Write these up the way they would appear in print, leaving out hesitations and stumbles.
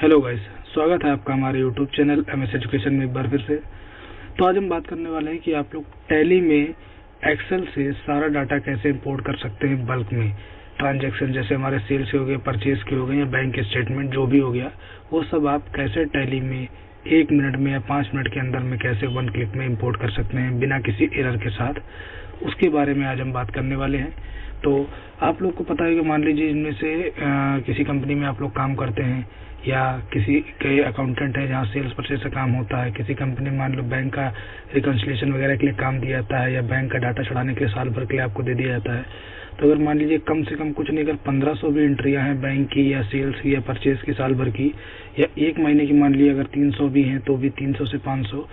Hello guys, स्वागत है आपका हमारे यूट्यूब चैनल एमएस एजुकेशन में एक बार फिर से। तो आज हम बात करने वाले हैं कि आप लोग टैली में एक्सेल से सारा डाटा कैसे इंपोर्ट कर सकते हैं बल्क में। ट्रांजैक्शन जैसे हमारे सेल्स के हो गए, परचेज के हो गए या बैंक स्टेटमेंट जो भी हो गया, वो सब आप कैसे टैली में 1 मिनट में या 5 मिनट के अंदर में कैसे 1 क्लिक में इंपोर्ट कर सकते हैं बिना किसी एरर के साथ, उसके बारे में आज हम बात करने वाले हैं। तो आप लोग को पता है कि मान लीजिए इनमें से किसी कंपनी में आप लोग काम करते हैं या किसी के अकाउंटेंट है जहाँ सेल्स परचेज का काम होता है, किसी कंपनी में मान लो बैंक का रिकंसिलिएशन वगैरह के लिए काम दिया जाता है या बैंक का डाटा छुड़ाने के लिए साल भर के लिए आपको दे दिया जाता है। तो अगर मान लीजिए कम से कम कुछ नहीं, अगर 1500 भी एंट्रियां हैं बैंक की या सेल्स की या परचेज की साल भर की, या 1 महीने की मान लीजिए अगर 300 भी हैं तो भी 300 से 500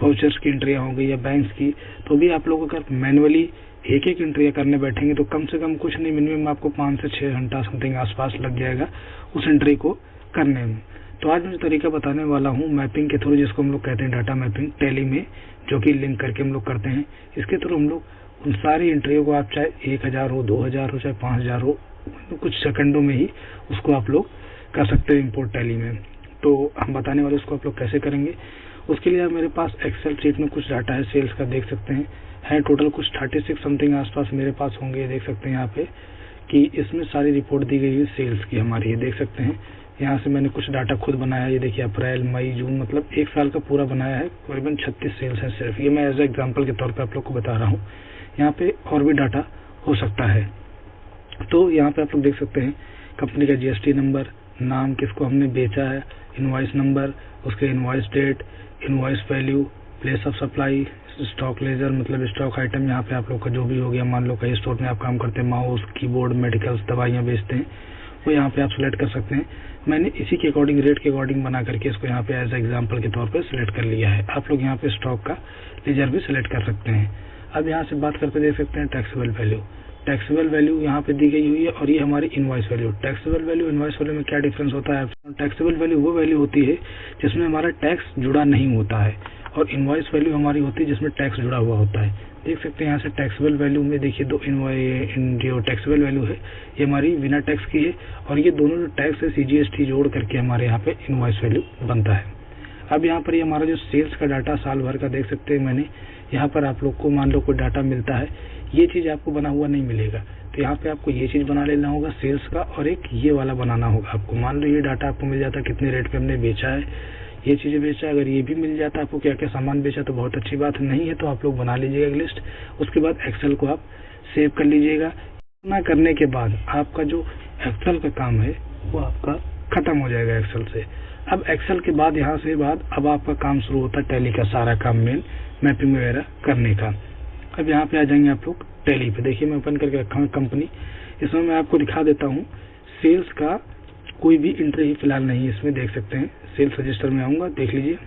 वाउचर्स की एंट्रियां हो गई या बैंक्स की, तो भी आप लोग अगर मैनुअली एक एंट्रियां करने बैठेंगे तो कम से कम कुछ नहीं, मिनिमम आपको 5 से 6 घंटा समथिंग आसपास लग जाएगा उस एंट्री को करने में। तो आज मैं तरीका बताने वाला हूँ मैपिंग के थ्रू, जिसको हम लोग कहते हैं डाटा मैपिंग टैली में, जो कि लिंक करके हम लोग करते हैं। इसके थ्रू हम लोग उन सारी एंट्रियों को, आप चाहे 1000 हो, 2000 हो, चाहे 5000 हो, कुछ सेकंडों में ही उसको आप लोग कर सकते हैं इंपोर्ट टैली में। तो हम बताने वाले उसको आप लोग कैसे करेंगे। उसके लिए मेरे पास एक्सेल शीट में कुछ डाटा है सेल्स का, देख सकते हैं टोटल कुछ 36 समथिंग आसपास मेरे पास होंगे। देख सकते हैं यहाँ पे कि इसमें सारी रिपोर्ट दी गई है सेल्स की हमारी, ये देख सकते हैं। यहाँ से मैंने कुछ डाटा खुद बनाया है, ये देखिए अप्रैल मई जून, मतलब 1 साल का पूरा बनाया है। करीबन 36 सेल्स है सिर्फ, ये मैं एज एग्जाम्पल के तौर पे आप लोग को बता रहा हूँ। यहाँ पे और भी डाटा हो सकता है। तो यहाँ पे आप लोग देख सकते हैं कंपनी का जीएसटी नंबर, नाम, किसको हमने बेचा है, इनवॉइस नंबर, उसके invoice date, invoice value, place of supply, stock ledger मतलब स्टॉक आइटम यहाँ पे आप लोग का जो भी हो गया। मान लो कहीं स्टोर में आप काम करते हैं, माउस, कीबोर्ड, मेडिकल्स, दवाइयाँ बेचते हैं, वो यहाँ पे आप सिलेक्ट कर सकते हैं। मैंने इसी के अकॉर्डिंग, रेट के अकॉर्डिंग बना करके इसको यहाँ पे एज एग्जाम्पल के तौर पे सिलेक्ट कर लिया है। आप लोग यहाँ पे स्टॉक का लेजर भी सिलेक्ट कर सकते हैं। अब यहाँ से बात करके देख सकते हैं टैक्सेबल वैल्यू। टैक्सेबल वैल्यू यहाँ पे दी गई हुई है और ये हमारी invoice value. Taxable value invoice value में क्या डिफरेंस होता है? टैक्सेबल वैल्यू वो वैल्यू होती है जिसमें हमारा टैक्स जुड़ा नहीं होता है, और इनवॉइस वैल्यू हमारी होती है जिसमें टैक्स जुड़ा हुआ होता है। देख सकते हैं यहाँ से टैक्सेबल वैल्यू में देखिए दो जो टैक्सेबल वैल्यू है ये हमारी बिना टैक्स की है, और ये दोनों जो टैक्स है सीजीएसटी जोड़ करके हमारे यहाँ पे इनवॉइस वैल्यू बनता है। अब यहाँ पर ये हमारा जो सेल्स का डाटा साल भर का देख सकते हैं, मैंने यहाँ पर आप लोग को मान लो कोई डाटा मिलता है, ये चीज आपको बना हुआ नहीं मिलेगा, तो यहाँ पे आपको ये चीज बना लेना होगा सेल्स का, और एक ये वाला बनाना होगा आपको। मान लो ये डाटा आपको मिल जाता है कितने रेट पे हमने बेचा है, ये चीजें बेचा, अगर ये भी मिल जाता है आपको क्या क्या सामान बेचा तो बहुत अच्छी बात नहीं है, तो आप लोग बना लीजिएगा लिस्ट। उसके बाद एक्सेल को आप सेव कर लीजिएगा। इतना करने के बाद आपका जो एक्सेल का काम है वो आपका खत्म हो जाएगा एक्सेल से। अब एक्सेल के बाद यहाँ से बाद अब आपका काम शुरू होता है टैली का सारा काम, मेन मैपिंग वगैरह करने का। अब यहाँ पे आ जाएंगे आप लोग टैली पे। देखिए मैं ओपन करके रखा हूँ कंपनी, इसमें मैं आपको दिखा देता हूँ सेल्स का कोई भी एंट्री ही फिलहाल नहीं है इसमें। देख सकते हैं सेल्स रजिस्टर में आऊंगा, देख लीजिए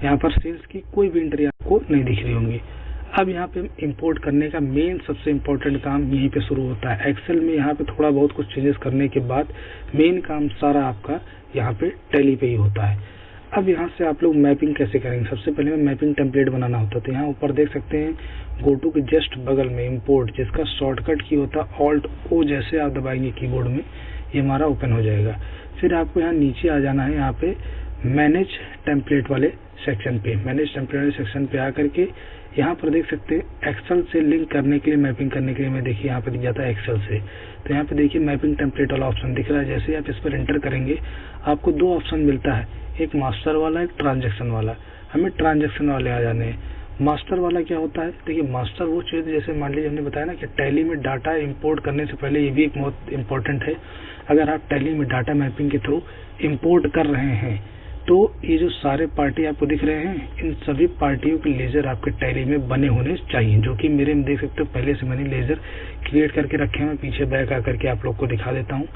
यहाँ पर सेल्स की कोई भी एंट्री आपको नहीं दिख रही होंगी। अब यहाँ पे इंपोर्ट करने का मेन सबसे इम्पोर्टेंट काम यहीं पे शुरू होता है एक्सेल में। यहाँ पे थोड़ा बहुत कुछ चेंजेस करने के बाद मेन काम सारा आपका यहाँ पे टैली पे ही होता है। अब यहाँ से आप लोग मैपिंग कैसे करेंगे? सबसे पहले मैपिंग टेम्पलेट बनाना होता है, तो यहाँ ऊपर देख सकते हैं गो टू के जस्ट बगल में इंपोर्ट, जिसका शॉर्टकट की होता है ऑल्ट ओ, जैसे आप दबाएंगे कीबोर्ड में ये हमारा ओपन हो जाएगा। फिर आपको यहाँ नीचे आ जाना है, यहाँ पे मैनेज टेम्पलेट वाले सेक्शन पे। मैनेज टेम्पलेट वाले सेक्शन पे आकर के यहाँ पर देख सकते हैं एक्सेल से लिंक करने के लिए, मैपिंग करने के लिए मैं देखिए यहाँ पे दिख जाता है एक्सेल से। तो यहाँ पे देखिए मैपिंग टेम्पलेट वाला ऑप्शन दिख रहा है। जैसे आप इस पर एंटर करेंगे आपको 2 ऑप्शन मिलता है, एक मास्टर वाला, एक ट्रांजेक्शन वाला। हमें ट्रांजेक्शन वाले आ जाने हैं। मास्टर वाला क्या होता है? देखिए मास्टर वो चीज, जैसे मान लीजिए हमने बताया ना कि टैली में डाटा इंपोर्ट करने से पहले ये भी एक बहुत इंपॉर्टेंट है। अगर आप टैली में डाटा मैपिंग के थ्रू इंपोर्ट कर रहे हैं तो ये जो सारे पार्टी आपको दिख रहे हैं, इन सभी पार्टियों के लेजर आपके टैली में बने होने चाहिए, जो कि मेरे में देख सकते हो पहले से मैंने लेजर क्रिएट करके रखे हैं। पीछे बैक आकर के आप लोग को दिखा देता हूँ।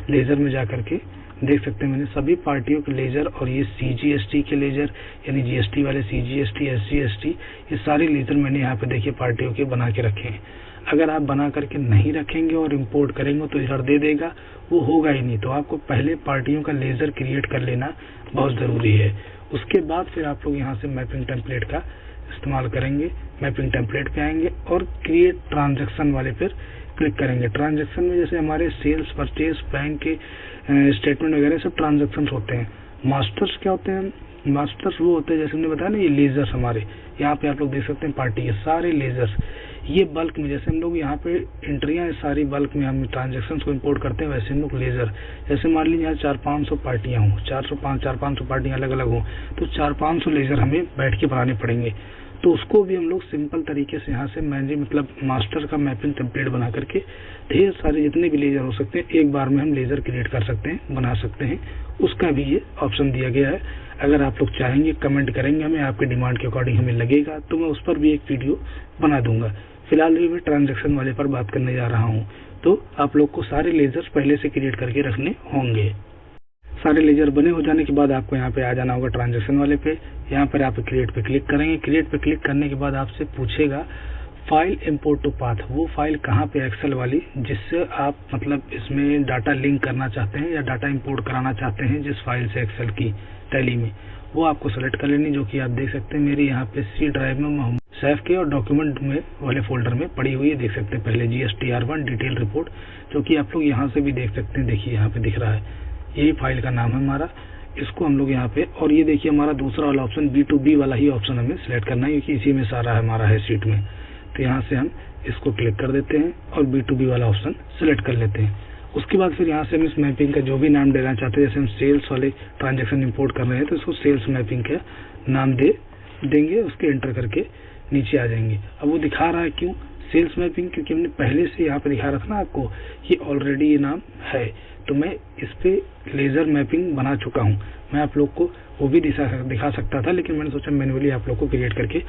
लेजर में जाकर के देख सकते हैं मैंने सभी पार्टियों के लेजर, और ये सीजीएसटी के लेजर यानी जीएसटी वाले सीजीएसटी, एसजीएसटी, ये सारे लेजर मैंने यहाँ पे देखिए पार्टियों के बना के रखे हैं। अगर आप बना करके नहीं रखेंगे और इंपोर्ट करेंगे तो एरर दे देगा, वो होगा ही नहीं। तो आपको पहले पार्टियों का लेजर क्रिएट कर लेना बहुत जरूरी है। उसके बाद फिर आप लोग यहाँ से मैपिंग टेम्पलेट का इस्तेमाल करेंगे। मैपिंग टेम्पलेट पे आएंगे और क्रिएट ट्रांजैक्शन वाले फिर क्लिक करेंगे। ट्रांजैक्शन में जैसे हमारे सेल्स, परचेज, बैंक के स्टेटमेंट वगैरह सब ट्रांजैक्शन होते हैं। मास्टर्स क्या होते हैं? मास्टर्स वो होते हैं जैसे हमने बताया ना, ये लेजर्स हमारे यहाँ पे आप लोग देख सकते हैं पार्टी के सारे लेजर्स, ये बल्क में जैसे हम लोग यहाँ पे एंट्रियां सारी बल्क में हम ट्रांजेक्शन को इंपोर्ट करते हैं, वैसे हम लोग लेजर जैसे मान लीजिए यहाँ 400-500 पार्टियां हों, 400-500 पार्टियां अलग अलग हों, तो 400-500 लेजर हमें बैठ के बनाने पड़ेंगे। तो उसको भी हम लोग सिंपल तरीके से यहाँ से मैनेज मतलब मास्टर का मैपिंग टेम्पलेट बना करके ढेर सारे जितने भी लेजर हो सकते हैं एक बार में हम लेजर क्रिएट कर सकते हैं, बना सकते हैं। उसका भी ये ऑप्शन दिया गया है। अगर आप लोग चाहेंगे कमेंट करेंगे हमें, आपके डिमांड के अकॉर्डिंग हमें लगेगा तो मैं उस पर भी एक वीडियो बना दूंगा। फिलहाल भी मैं ट्रांजैक्शन वाले पर बात करने जा रहा हूँ। तो आप लोग को सारे लेजर पहले से क्रिएट करके रखने होंगे। सारे लेजर बने हो जाने के बाद आपको यहाँ पे आ जाना होगा ट्रांजैक्शन वाले पे। यहाँ पर आप क्रिएट पे क्लिक करेंगे। क्रिएट पे क्लिक करने के बाद आपसे पूछेगा फाइल इंपोर्ट टू पाथ, वो फाइल कहाँ पे, एक्सेल वाली जिससे आप मतलब इसमें डाटा लिंक करना चाहते हैं या डाटा इंपोर्ट कराना चाहते हैं जिस फाइल से एक्सेल की टैली में, वो आपको सेलेक्ट कर लेनी, जो कि आप देख सकते हैं मेरी यहाँ पे सी ड्राइव में सेव के और डॉक्यूमेंट में वाले फोल्डर में पड़ी हुई है। देख सकते हैं पहले GSTR1 डिटेल रिपोर्ट, जो कि आप लोग यहाँ से भी देख सकते हैं। देखिए यहाँ पे दिख रहा है, यही फाइल का नाम है हमारा। इसको हम लोग यहाँ पे, और ये देखिए हमारा दूसरा वाला ऑप्शन B2B वाला ही ऑप्शन हमें सिलेक्ट करना है क्योंकि इसी में सारा हमारा है शीट में। तो यहाँ से हम इसको क्लिक कर देते हैं और B2B वाला ऑप्शन सिलेक्ट कर लेते हैं। उसके बाद फिर यहाँ से हम इस मैपिंग का जो भी नाम देना चाहते हैं, जैसे हम सेल्स वाले ट्रांजेक्शन इंपोर्ट कर रहे हैं तो इसको सेल्स मैपिंग का नाम देंगे। उसके एंटर करके नीचे आ जाएंगे। अब वो दिखा रहा है क्यों सेल्स मैपिंग, क्योंकि हमने पहले से यहाँ पे दिखा रखा ना आपको कि ऑलरेडी ये नाम है, तो मैं इस पे लेजर मैपिंग बना चुका हूँ। मैं आप लोग को वो भी दिखा सकता था, लेकिन मैंने सोचा मैन्युअली आप लोग को क्रिएट करके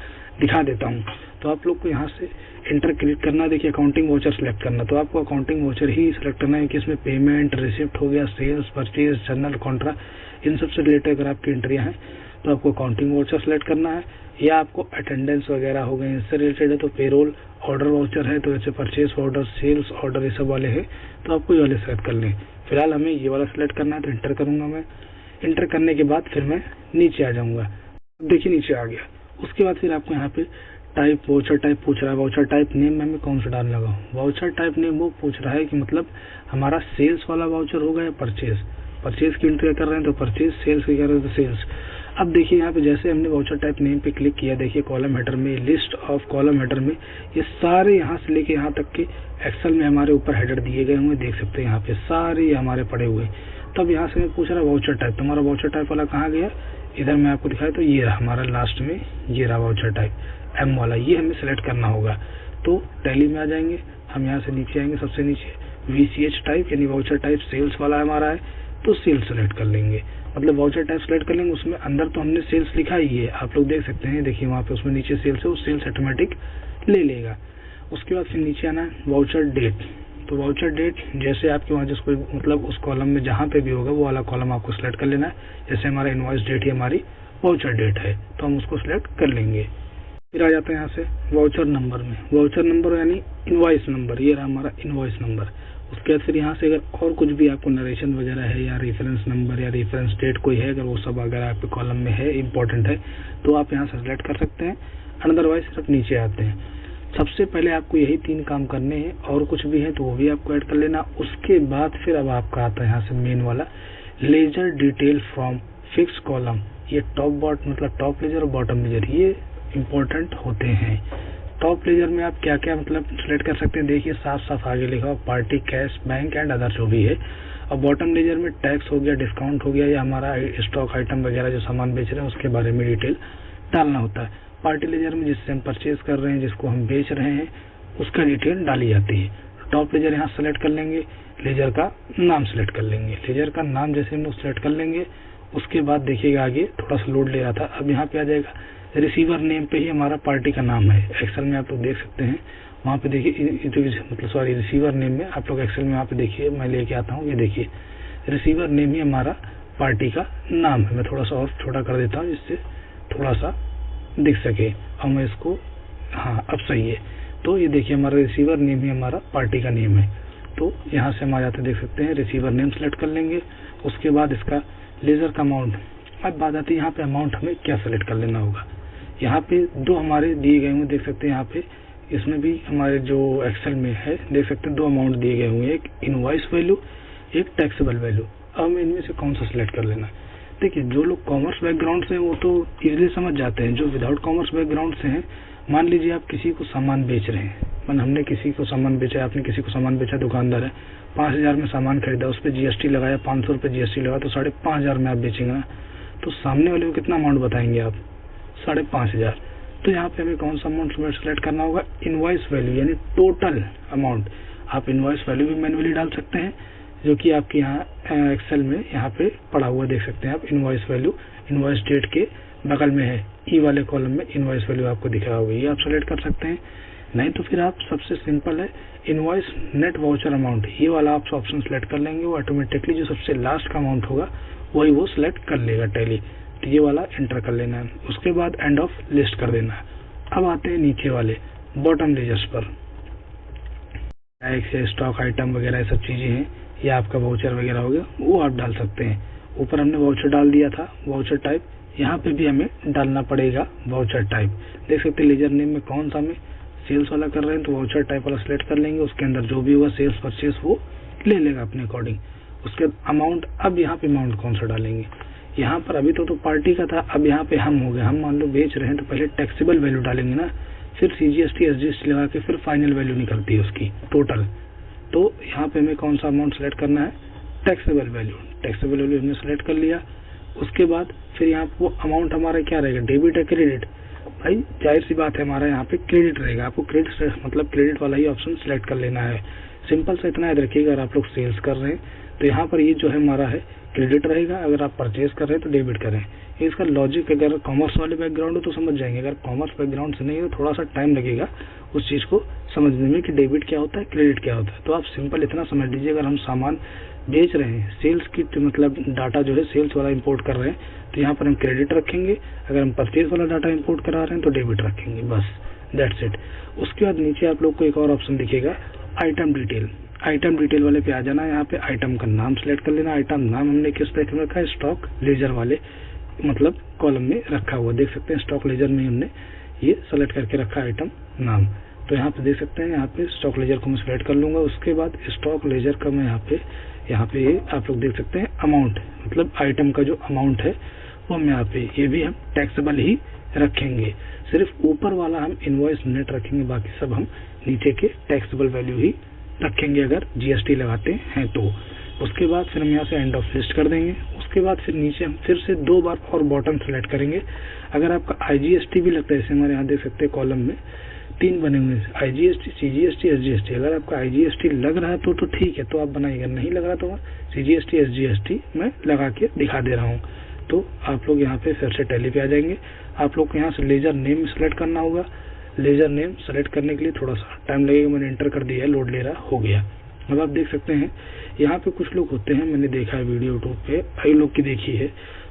दिखा देता हूँ। तो आप लोग को यहाँ से इंटर क्लिक करना, देखिए अकाउंटिंग वाउचर सेलेक्ट करना। तो आपको अकाउंटिंग वाउचर ही सिलेक्ट करना है कि इसमें पेमेंट, रिसिप्ट हो गया, सेल्स, परचेज, जर्नल, कॉन्ट्रा, इन सबसे रिलेटेड अगर आपकी एंट्रियाँ हैं तो आपको अकाउंटिंग वाउचर सेलेक्ट करना है। या आपको अटेंडेंस वगैरह हो गए इससे रिलेटेड है तो पेरोल, ऑर्डर वाउचर है तो जैसे परचेज ऑर्डर, सेल्स ऑर्डर, ये सब वाले हैं तो आपको ये वाले सेलेक्ट कर लें। फिलहाल हमें ये वाला सेलेक्ट करना है तो इंटर करूंगा मैं। इंटर करने के बाद फिर मैं नीचे आ जाऊंगा। देखिए नीचे आ गया। उसके बाद फिर आपको यहाँ पे टाइप, वाउचर टाइप पूछ रहा है। वाउचर टाइप नेम में हमें कौन सा डालने लगा? वाउचर टाइप नेम वो पूछ रहा है कि मतलब हमारा सेल्स वाला वाउचर होगा या परचेज की एंट्री कर रहे हैं तो परचेज, सेल्स की कर रहे हैं तो सेल्स। अब देखिए यहाँ पे जैसे हमने वाउचर टाइप नेम पे क्लिक किया, देखिए कॉलम हेडर में, लिस्ट ऑफ कॉलम हेडर में ये सारे यहाँ से लेके यहाँ तक के एक्सेल में हमारे ऊपर हेडर दिए गए हुए, देख सकते हैं यहाँ पे सारे हमारे पड़े हुए। तब यहाँ से मैं पूछ रहा वाउचर टाइप, तुम्हारा वाउचर टाइप वाला कहाँ गया? इधर मैं आपको दिखाया तो ये रहा हमारा लास्ट में, ये रहा वाउचर टाइप M वाला, ये हमें सेलेक्ट करना होगा। तो टैली में आ जाएंगे हम, यहाँ से नीचे आएंगे, सबसे नीचे VCH टाइप यानी वाउचर टाइप सेल्स वाला हमारा है तो सेल्स सेलेक्ट कर लेंगे, मतलब वाउचर टाइप सेलेक्ट कर लेंगे। उसमें अंदर तो हमने सेल्स लिखा ही है, आप लोग देख सकते हैं, देखिए वहाँ पे उसमें नीचे सेल्स है, वो सेल्स ऑटोमेटिक ले लेगा। उसके बाद फिर नीचे आना है वाउचर डेट। तो वाउचर डेट जैसे आपके वहाँ जिसको मतलब उस कॉलम में जहाँ पे भी होगा वो वाला कॉलम आपको सिलेक्ट कर लेना है। जैसे हमारा इनवॉइस डेट ही हमारी वाउचर डेट है तो हम उसको सिलेक्ट कर लेंगे। फिर आ जाते हैं यहाँ से वाउचर नंबर में। वाउचर नंबर यानी इनवॉइस नंबर, ये रहा हमारा इनवॉइस नंबर। उसके बाद फिर यहाँ से अगर और कुछ भी आपको नरेशन वगैरह है या रेफरेंस नंबर या रेफरेंस डेट कोई है, अगर वो सब अगर आपके कॉलम में है, इम्पोर्टेंट है, तो आप यहाँ से सिलेक्ट कर सकते हैं। अदरवाइज सिर्फ नीचे आते हैं। सबसे पहले आपको यही 3 काम करने हैं, और कुछ भी है तो वो भी आपको ऐड कर लेना। उसके बाद फिर अब आपका आता है यहाँ से मेन वाला ledger detail from fix column. ये मतलब टॉप लेजर और बॉटम लेजर ये इम्पोर्टेंट होते हैं। टॉप लेजर में आप क्या क्या मतलब सिलेक्ट कर सकते हैं, देखिए साफ साफ आगे लिखा हो party, cash, bank and other जो भी है। और बॉटम लेजर में टैक्स हो गया, डिस्काउंट हो गया, या हमारा स्टॉक आइटम वगैरह जो सामान बेच रहे हैं उसके बारे में डिटेल डालना होता है। पार्टी लेजर में जिससे हम परचेज कर रहे हैं, जिसको हम बेच रहे हैं, उसका डिटेल डाली जाती है। टॉप लेजर यहाँ सेलेक्ट कर लेंगे, लेजर का नाम सेलेक्ट कर लेंगे। लेजर का नाम जैसे हम लोग सेलेक्ट कर लेंगे, उसके बाद देखिएगा आगे थोड़ा सा लोड ले रहा था, अब यहाँ पे आ जाएगा रिसीवर नेम पे ही हमारा पार्टी का नाम है। एक्सेल में आप लोग देख सकते हैं, वहाँ पे देखिए मतलब सॉरी रिसीवर नेम में आप लोग एक्सेल में वहाँ पे देखिए, मैं लेके आता हूँ, ये देखिए रिसीवर नेम ही हमारा पार्टी का नाम है। मैं थोड़ा सा और छोटा कर देता हूँ जिससे थोड़ा सा दिख सके, और मैं इसको, हाँ अब सही है। तो ये देखिए हमारा रिसीवर नेम ही हमारा पार्टी का नेम है। तो यहाँ से हम आ जाते देख सकते हैं, रिसीवर नेम सेलेक्ट कर लेंगे। उसके बाद इसका लेजर का अमाउंट, अब बात आती है यहाँ पे अमाउंट हमें क्या सेलेक्ट कर लेना होगा। यहाँ पे 2 हमारे दिए गए हुए देख सकते हैं, यहाँ पे इसमें भी हमारे जो एक्सेल में है देख सकते हैं 2 अमाउंट दिए गए हुए हैं, एक इनवॉइस वैल्यू, एक टैक्सेबल वैल्यू। अब हमें इनमें से कौन सा सिलेक्ट कर लेना है। देखिए, जो लोग कॉमर्स बैकग्राउंड से हैं वो तो इजीली समझ जाते हैं। जो विदाउट कॉमर्स बैकग्राउंड से हैं, मान लीजिए आप किसी को सामान बेच रहे हैं, हमने किसी को सामान बेचा, आपने किसी को सामान बेचा, दुकानदार है, 5,000 में सामान खरीदा, उस पर जीएसटी लगाया, 500 रुपये जीएसटी लगा, तो 5,500 में आप बेचेंगे ना, तो सामने वाले को कितना अमाउंट बताएंगे आप? 5,500। तो यहाँ पे हमें कौन सा अमाउंट सिलेक्ट करना होगा? इनवॉइस वैल्यू, यानी टोटल अमाउंट। आप इनवॉइस वैल्यू भी मैन्युअली डाल सकते हैं, जो कि आपके यहाँ एक्सेल में यहाँ पे पड़ा हुआ देख सकते हैं आप। इनवॉइस वैल्यू इनवॉइस डेट के बगल में है, ई वाले कॉलम में इनवॉइस वैल्यू आपको दिख रहा होगा, ये आप सेलेक्ट कर सकते हैं। नहीं तो फिर आप सबसे सिंपल है इनवॉइस नेट वाउचर अमाउंट, ये वाला आप ऑप्शन सेलेक्ट कर लेंगे, वो ऑटोमेटिकली जो सबसे लास्ट का अमाउंट होगा वही वो सिलेक्ट कर लेगा टैली। तो ये वाला एंटर कर लेना है, उसके बाद एंड ऑफ लिस्ट कर देना है। अब आते हैं नीचे वाले बॉटम लेजर्स पर, टैक्स, स्टॉक आइटम वगैरह ये सब चीजें हैं, ये आपका वाउचर वगैरह हो गया, वो आप डाल सकते हैं। ऊपर हमने वाउचर डाल दिया था, वाउचर टाइप, यहाँ पे भी हमें डालना पड़ेगा वाउचर टाइप। देख सकते हैं लेजर नेम में कौन सा हमें सेल्स वाला कर रहे हैं, तो वाउचर टाइप वाला सिलेक्ट कर लेंगे, उसके अंदर जो भी होगा सेल्स परचेस वो ले लेगा अपने अकॉर्डिंग। उसके अमाउंट, अब यहाँ पे अमाउंट कौन सा डालेंगे? यहाँ पर अभी तो पार्टी का था, अब यहाँ पे हम हो गए, हम मान लो बेच रहे हैं, तो पहले टैक्सेबल वैल्यू डालेंगे ना, फिर सीजीएसटी एसजीएसटी लगा के फिर फाइनल वैल्यू निकलती है उसकी टोटल। तो यहाँ पे हमें कौन सा अमाउंट सेलेक्ट करना है? Taxable value. टैक्सेबल वैल्यू हमने सेलेक्ट कर लिया। उसके बाद फिर यहाँ वो अमाउंट हमारा क्या रहेगा, डेबिट है क्रेडिट? भाई जाहिर सी बात है हमारा यहाँ पे क्रेडिट रहेगा, आपको क्रेडिट मतलब क्रेडिट वाला ही ऑप्शन सिलेक्ट कर लेना है। सिंपल सा इतना याद रखिएगा, अगर आप लोग सेल्स कर रहे हैं तो यहाँ पर ये जो है हमारा है क्रेडिट रहेगा, अगर आप परचेज कर रहे हैं तो डेबिट करें। इसका लॉजिक अगर कॉमर्स वाले बैकग्राउंड हो तो समझ जाएंगे, अगर कॉमर्स बैकग्राउंड से नहीं है तो थोड़ा सा टाइम लगेगा उस चीज को समझने में कि डेबिट क्या होता है, क्रेडिट क्या होता है। तो आप सिंपल इतना समझ लीजिए, अगर हम सामान बेच रहे हैं, सेल्स की मतलब डाटा जो है सेल्स वाला इंपोर्ट कर रहे हैं, तो यहाँ पर हम क्रेडिट रखेंगे, अगर हम परचेज वाला डाटा इंपोर्ट करा रहे हैं तो डेबिट रखेंगे, बस दैट्स इट। उसके बाद नीचे आप लोग को एक और ऑप्शन दिखेगा, आइटम डिटेल। आइटम डिटेल वाले पे आ जाना, यहाँ पे आइटम का नाम सेलेक्ट कर लेना। आइटम नाम हमने किस तरह रखा है? स्टॉक लेजर वाले मतलब कॉलम में रखा हुआ, देख सकते हैं स्टॉक लेजर में हमने ये सेलेक्ट करके रखा आइटम नाम। तो यहाँ पे देख सकते हैं, यहाँ पे स्टॉक लेजर को मैं सिलेक्ट कर लूंगा। उसके बाद स्टॉक लेजर का मैं यहाँ पे आप लोग देख सकते हैं अमाउंट, मतलब आइटम का जो अमाउंट है वो हम यहाँ पे, ये भी हम टैक्सेबल ही रखेंगे। सिर्फ ऊपर वाला हम इनवॉइस नेट रखेंगे, बाकी सब हम नीचे के टैक्सेबल वैल्यू ही रखेंगे अगर जीएसटी लगाते हैं तो। उसके बाद फिर हम यहाँ से एंड ऑफ लिस्ट कर देंगे। उसके बाद फिर नीचे हम फिर से 2 बार और बॉटम सेलेक्ट करेंगे। अगर आपका आईजीएसटी भी लगता है, जैसे हमारे यहाँ देख सकते हैं कॉलम में 3 बने हुए हैं, आईजीएसटी, सीजीएसटी, एसजीएसटी। अगर आपका आईजीएसटी लग रहा है तो ठीक है, तो आप बनाइएगा, नहीं लग रहा तो सीजीएसटी एसजीएसटी मैं लगा के दिखा दे रहा हूँ। तो आप लोग यहाँ पे फिर से टैली पे आ जाएंगे। आप लोग को यहाँ से लेजर नेम सेलेक्ट करना होगा। लेजर नेम सेलेक्ट करने के लिए थोड़ा सा टाइम लगेगा, मैंने एंटर कर दिया है, लोड ले रहा हो गया। अब आप देख सकते हैं यहाँ पे कुछ लोग होते हैं, मैंने देखा है वीडियो यूट्यूब पे, कई लोग की देखी है,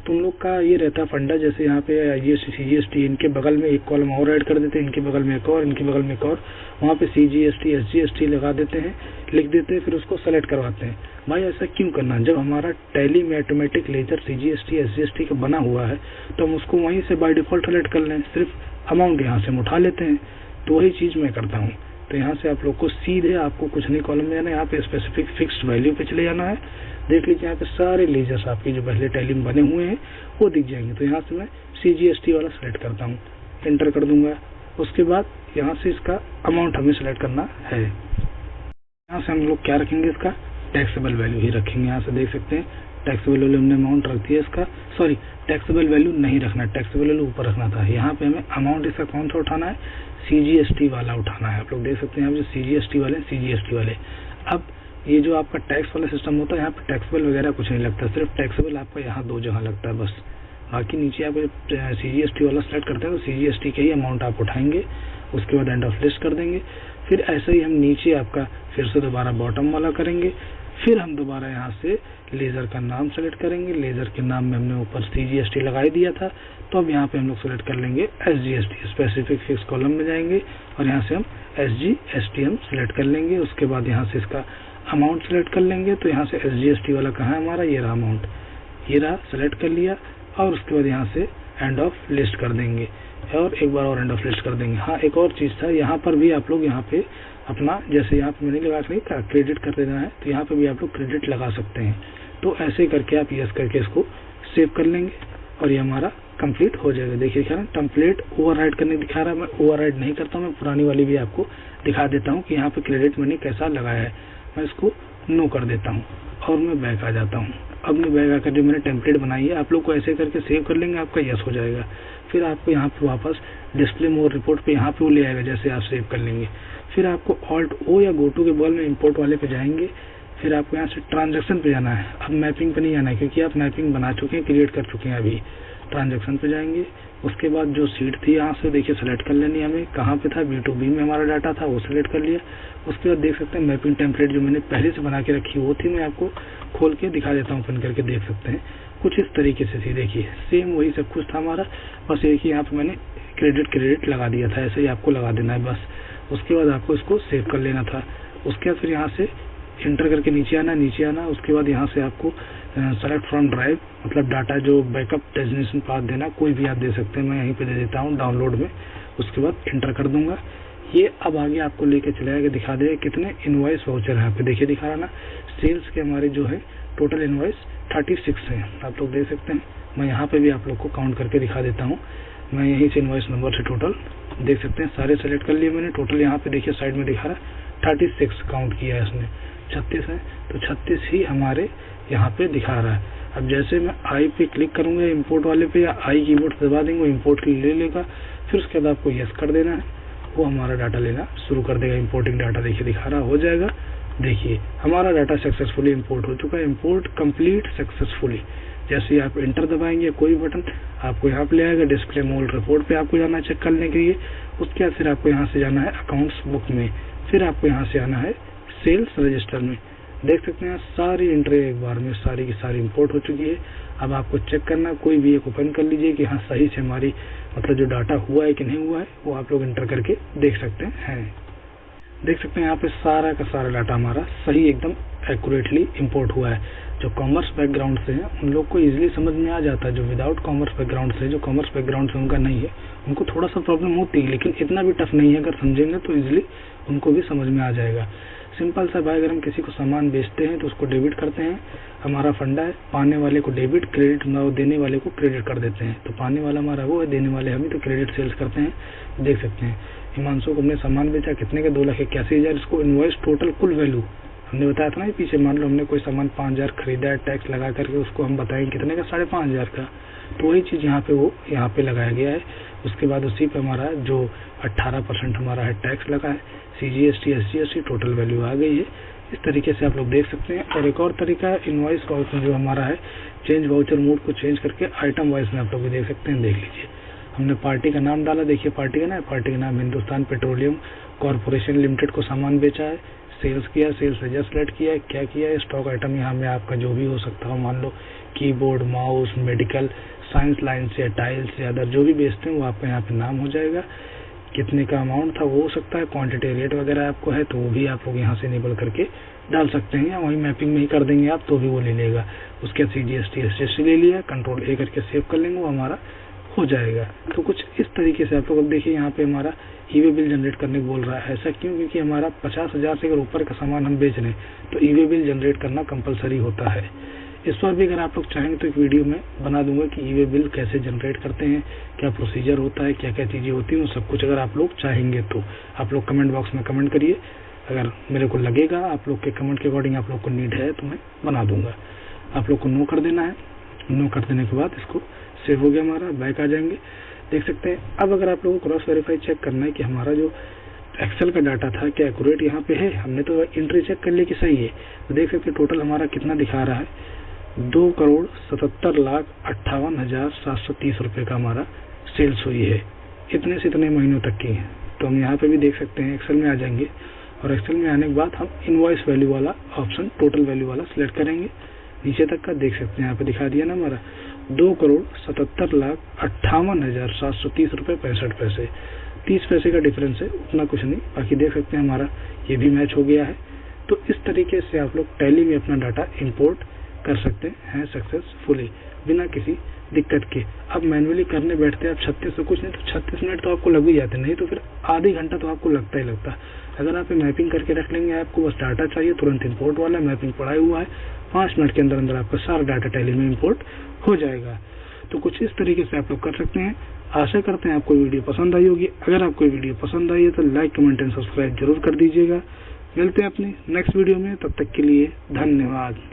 तो उन लोग का ये रहता है फंडा, जैसे यहाँ पे आईजीएसटी सीजीएसटी, इनके बगल में एक कॉलम और ऐड कर देते हैं, इनके बगल में एक और, इनके बगल में एक और, वहाँ पे सीजीएसटी एसजीएसटी लगा देते हैं, लिख देते हैं, फिर उसको सेलेक्ट करवाते हैं। भाई ऐसा क्यों करना? जब हमारा टैली में ऑटोमेटिक लेजर सीजीएसटी एसजीएसटी का बना हुआ है तो हम उसको वहीं से बाय डिफॉल्ट सेलेक्ट कर लें, सिर्फ अमाउंट यहाँ से हम उठा लेते हैं। तो वही चीज मैं करता हूँ। तो यहाँ से आप लोग को सीधे आपको कुछ नहीं कॉलम में जाना है, यहाँ पे स्पेसिफिक फिक्स्ड वैल्यू पे चले जाना है। देख लीजिए यहाँ पे सारे लेजर्स आपके जो पहले टैली में बने हुए हैं वो दिख जाएंगे। तो यहाँ से मैं सीजीएसटी वाला सेलेक्ट करता हूँ, एंटर कर दूंगा। उसके बाद यहाँ से इसका अमाउंट हमें सेलेक्ट करना है। यहाँ से हम लोग क्या रखेंगे, इसका टैक्सेबल वैल्यू ही रखेंगे। यहाँ से देख सकते हैं टैक्सेबल वैल्यू हमने अमाउंट रख दिया इसका, सॉरी टैक्सेबल वैल्यू नहीं रखना, टैक्सेबल वैल्यू ऊपर रखना था। यहाँ पे हमें अमाउंट इसका कौन सा उठाना है? सीजीएसटी वाला उठाना है। आप लोग देख सकते हैं यहाँ जो सीजीएसटी वाले सीजीएसटी वाले। अब ये जो आपका टैक्स वाला सिस्टम होता है, यहाँ पे टैक्सेबल वगैरह कुछ नहीं लगता, सिर्फ टैक्सेबल आपका यहाँ 2 जगह लगता है बस। बाकी नीचे आप सीजीएसटी वाला सेलेक्ट करते हैं तो सीजीएसटी के ही अमाउंट आप उठाएंगे। उसके बाद एंड ऑफ लिस्ट कर देंगे। फिर ऐसे ही हम नीचे आपका फिर से दोबारा बॉटम वाला करेंगे। फिर हम दोबारा यहाँ से लेजर का नाम सेलेक्ट करेंगे। लेजर के नाम में हमने ऊपर सीजीएसटी लगा ही दिया था, तो अब यहाँ पे हम लोग सेलेक्ट कर लेंगे एसजीएसटी, स्पेसिफिक फिक्स कॉलम में जाएंगे और यहाँ से हम एसजीएसटी हम सेलेक्ट कर लेंगे। उसके बाद यहाँ से इसका अमाउंट सेलेक्ट कर लेंगे। तो यहाँ से एसजीएसटी वाला कहाँ है हमारा, ये रहा अमाउंट, ये रहा, सेलेक्ट कर लिया। और उसके बाद यहाँ से एंड ऑफ लिस्ट कर देंगे और एक बार और एंड ऑफ लिस्ट कर देंगे। हाँ, एक और चीज़ था, यहाँ पर भी आप लोग यहाँ पे अपना, जैसे यहाँ पे मैंने लगा था क्रेडिट कर देना है, तो यहाँ पे भी आप लोग क्रेडिट लगा सकते हैं। तो ऐसे करके आप यस करके इसको सेव कर लेंगे और ये हमारा कंप्लीट हो जाएगा। देखिए क्या टेम्पलेट ओवरराइड करने दिखा रहा है, मैं ओवरराइड नहीं करता, मैं पुरानी वाली भी आपको दिखा देता हूँ कि यहाँ पे क्रेडिट मैंने कैसा लगाया है। मैं इसको नो कर देता हूँ और मैं बैक आ जाता हूँ। अब मैं बैक आकर जो मैंने टेम्पलेट बनाई है, आप लोग को ऐसे करके सेव कर लेंगे, आपका यस हो जाएगा। फिर आपको यहाँ पे वापस डिस्प्ले मोर रिपोर्ट पे यहाँ पे वो ले आएगा जैसे आप सेव कर लेंगे। फिर आपको ऑल्ट ओ या गो टू के बॉल में इंपोर्ट वाले पे जाएंगे। फिर आपको यहाँ से ट्रांजैक्शन पे जाना है, अब मैपिंग पे नहीं जाना है क्योंकि आप मैपिंग बना चुके हैं, क्रिएट कर चुके हैं। अभी ट्रांजैक्शन पे जाएंगे, उसके बाद जो सीट थी यहाँ से देखिए सेलेक्ट कर लेनी है हमें, कहाँ पे था B2B में हमारा डाटा था वो सेलेक्ट कर लिया। उसके बाद देख सकते हैं मैपिंग टेम्पलेट जो मैंने पहले से बना के रखी वो थी, मैं आपको खोल के दिखा देता हूँ, ओपन करके देख सकते हैं कुछ इस तरीके से थी। देखिए सेम वही सब कुछ था हमारा, बस एक ही यहाँ पे मैंने क्रेडिट लगा दिया था, ऐसे ही आपको लगा देना है बस। उसके बाद आपको इसको सेव कर लेना था। उसके बाद फिर यहाँ से इंटर करके नीचे आना, उसके बाद यहाँ से आपको सेलेक्ट फ्रॉम ड्राइव, मतलब डाटा जो बैकअप डेस्टिनेशन पाथ देना कोई भी आप दे सकते हैं, मैं यहीं पे दे देता हूँ डाउनलोड में। उसके बाद इंटर कर दूंगा। ये अब आगे आपको लेके चलाएगा, दिखा देगा कितने इनवॉइस वाउचर यहाँ पे देखिए दिखा रहा ना। सेल्स के हमारे जो है टोटल इनवॉइस 36 है, आप लोग देख सकते हैं। मैं यहाँ पे भी आप लोग को काउंट करके दिखा देता हूँ, मैं यहीं से इनवॉइस नंबर से टोटल देख सकते हैं, सारे सेलेक्ट कर लिए मैंने। टोटल यहाँ पे देखिए साइड में दिखा रहा 36 काउंट किया है इसने, 36 है तो 36 ही हमारे यहाँ पे दिखा रहा है। अब जैसे मैं आई पे क्लिक करूंगा इंपोर्ट वाले पे, या आई कीबोर्ड दबा देंगे इंपोर्ट के लिए ले लेगा। फिर उसके बाद आपको यस कर देना है, वो हमारा डाटा लेना शुरू कर देगा। इंपोर्टिंग डाटा देखिए दिखा रहा हो जाएगा। देखिए हमारा डाटा सक्सेसफुली इंपोर्ट हो चुका है, इंपोर्ट कंप्लीट सक्सेसफुली। जैसे आप इंटर दबाएंगे कोई बटन आपको यहाँ पे ले आएगा, डिस्प्ले मोड रिपोर्ट पे आपको जाना है चेक करने के लिए। उसके बाद फिर आपको यहाँ से जाना है अकाउंट्स बुक में, फिर आपको यहाँ से आना है सेल्स रजिस्टर में। देख सकते हैं सारी एंट्री एक बार में सारी की सारी इंपोर्ट हो चुकी है। अब आपको चेक करना, कोई भी एक ओपन कर लीजिए कि हाँ सही से हमारी मतलब जो डाटा हुआ है कि नहीं हुआ है, वो आप लोग एंटर करके देख सकते हैं। देख सकते हैं यहाँ पे सारा का सारा डाटा हमारा सही एकदम एक्यूरेटली इंपोर्ट हुआ है। जो कॉमर्स बैकग्राउंड से है उन लोग को इजीली समझ में आ जाता है, जो विदाउट कॉमर्स बैकग्राउंड से, जो कॉमर्स बैकग्राउंड से उनका नहीं है, उनको थोड़ा सा प्रॉब्लम होती है, लेकिन इतना भी टफ नहीं है। अगर समझेंगे तो इजीली उनको भी समझ में आ जाएगा। सिंपल सा भाई, अगर हम किसी को सामान बेचते हैं तो उसको डेबिट करते हैं, हमारा फंडा है, पाने वाले को डेबिट, क्रेडिट देने वाले को क्रेडिट कर देते हैं। तो पाने वाला हमारा वो है, देने वाले हम ही, तो क्रेडिट सेल्स करते हैं। देख सकते हैं हिमांशु को हमने सामान बेचा कितने का, 2,81,000। इसको इनवॉइस टोटल कुल वैल्यू हमने बताया था ना पीछे, मान लो हमने कोई सामान 5,000 खरीदा है, टैक्स लगा करके उसको हम बताएंगे कितने का, 5,500 का। तो वही चीज यहाँ पे वो यहाँ पे लगाया गया है। उसके बाद उसी पे हमारा जो 18% हमारा है टैक्स लगा है, CGST SGST टोटल वैल्यू आ गई है। इस तरीके से आप लोग देख सकते हैं। और एक और तरीका है इनवॉइस वाउचर जो हमारा है, चेंज वाउचर मोड को चेंज करके आइटम वाइज में आप लोग देख सकते हैं। देख लीजिए हमने पार्टी का नाम डाला, देखिए पार्टी का नाम हिंदुस्तान पेट्रोलियम कॉर्पोरेशन लिमिटेड को सामान बेचा है, सेल्स किया, सेल्स रजिस्टर सेलेक्ट किया, क्या किया है, स्टॉक आइटम यहाँ में आपका जो भी हो सकता हो, मान लो keyboard, mouse, medical, science line से, टाइल्स या अदर जो भी बेचते हैं वो आपका यहाँ पे नाम हो जाएगा। कितने का अमाउंट था वो हो सकता है, क्वांटिटी रेट वगैरह आपको है तो वो भी आप लोग यहाँ से इनेबल करके डाल सकते हैं, या वही मैपिंग में ही कर देंगे आप तो भी वो ले लेगा। उसके बाद CGST SGST ले लिया, कंट्रोल A करके सेव कर लेंगे, वो हमारा हो जाएगा। तो कुछ इस तरीके से आप लोग अब देखिए यहाँ पे हमारा ई-वे बिल जनरेट करने को बोल रहा है। ऐसा क्यों? क्योंकि हमारा 50,000 से अगर ऊपर का सामान हम बेच रहे हैं तो ई-वे बिल जनरेट करना कंपलसरी होता है। इस पर भी अगर आप लोग चाहेंगे तो एक वीडियो में बना दूंगा कि ई-वे बिल कैसे जनरेट करते हैं, क्या प्रोसीजर होता है, क्या क्या चीजें होती हैं, सब कुछ अगर आप लोग चाहेंगे तो आप लोग कमेंट बॉक्स में कमेंट करिए। अगर मेरे को लगेगा आप लोग के कमेंट के अकॉर्डिंग आप लोग को नीड है तो मैं बना दूंगा। आप लोग को नो कर देना है। नो कर देने के बाद इसको सेव हो गया, हमारा बैक आ जाएंगे। देख सकते हैं अब अगर आप लोगों को क्रॉस वेरीफाई चेक करना है कि हमारा जो एक्सेल का डाटा था क्या एक्यूरेट यहाँ पे है, हमने तो एंट्री चेक कर ली कि सही है। तो देख सकते हैं टोटल हमारा कितना दिखा रहा है, 2,77,58,730 रुपए का हमारा सेल्स हुई है, इतने से इतने महीनों तक की है। तो हम यहाँ पे भी देख सकते हैं, एक्सेल में आ जाएंगे और एक्सेल में आने के बाद हम इनवॉइस वैल्यू वाला ऑप्शन टोटल वैल्यू वाला सिलेक्ट करेंगे। नीचे तक का देख सकते हैं, यहाँ पे दिखा दिया ना हमारा 2,77,58,730 रुपए 65 पैसे, 30 पैसे का डिफरेंस है, उतना कुछ नहीं। बाकी देख सकते हैं हमारा ये भी मैच हो गया है। तो इस तरीके से आप लोग टैली में अपना डाटा इंपोर्ट कर सकते हैं सक्सेसफुली बिना किसी दिक्कत के। अब मैन्युअली करने बैठते हैं आप 36 से कुछ नहीं तो 36 मिनट तो आपको लग ही जाते, नहीं तो फिर आधी घंटा तो आपको लगता ही लगता। अगर आप मैपिंग करके रख लेंगे, आपको बस डाटा चाहिए तुरंत इंपोर्ट वाला, मैपिंग पढ़ाया हुआ है, 5 मिनट के अंदर अंदर आपका सारा डाटा टैली में इंपोर्ट हो जाएगा। तो कुछ इस तरीके से आप लोग कर सकते हैं। आशा करते हैं आपको वीडियो पसंद आई होगी। अगर आपको वीडियो पसंद आई है तो लाइक, कमेंट एंड सब्सक्राइब जरूर कर दीजिएगा। मिलते हैं अपनी नेक्स्ट वीडियो में, तब तक के लिए धन्यवाद।